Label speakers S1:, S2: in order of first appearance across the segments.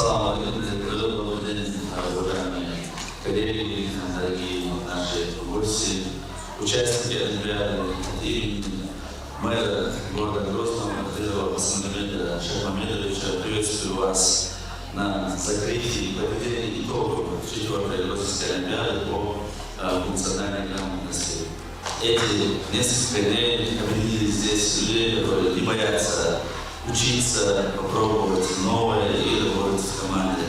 S1: Салам алейкум, добрый день, уважаемые коллеги, дорогие наши гости, участники Олимпиады и мэра города Грозного Кадырова Масамагомеда Шахмамедовича. Приветствую вас на закрытии и подведении итогов 4-й Грозненской Олимпиады по функциональной грамотности. Эти несколько дней объединили здесь людей, которые не боятся учиться, попробовать новое и работать в команде.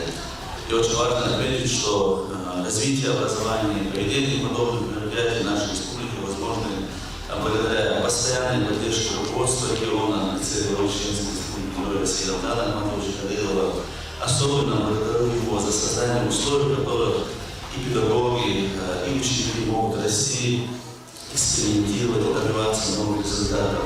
S1: И очень важно отметить, что развитие образования и проведение подобных мероприятий в нашей республике возможны благодаря постоянной поддержке руководства региона, Центральной республики России Рамзана Ахматовича Кадырова. Особенно благодарю его за создание условий, в которых и педагоги, и ученики могут расти, экспериментировать и добиваться новых результатов.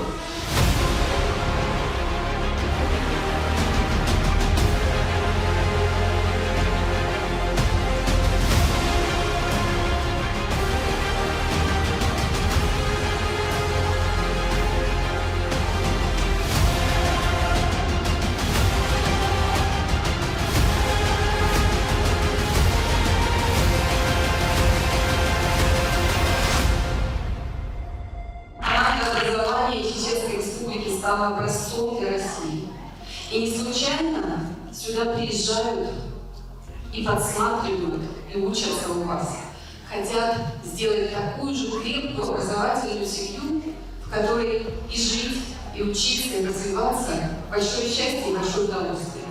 S2: Чеченской Республики стала образцом для России. И не случайно сюда приезжают и подсматривают, и учатся у вас. Хотят сделать такую же крепкую образовательную семью, в которой и жить, и учиться, и развиваться большое счастье и большое удовольствие.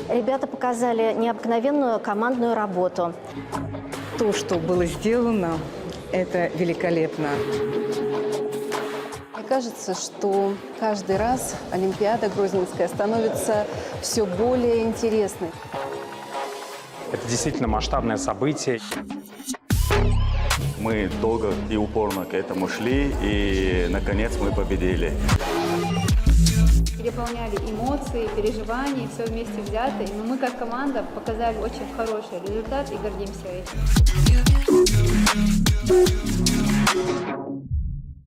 S3: Ребята показали необыкновенную командную работу.
S4: То, что было сделано, это великолепно.
S5: Мне кажется, что каждый раз Олимпиада Грозненская становится все более интересной.
S6: Это действительно масштабное событие.
S7: Мы долго и упорно к этому шли, и, наконец, мы победили.
S8: Переполняли эмоции, переживания, все вместе взятые. Но мы, как команда, показали очень хороший результат и гордимся этим.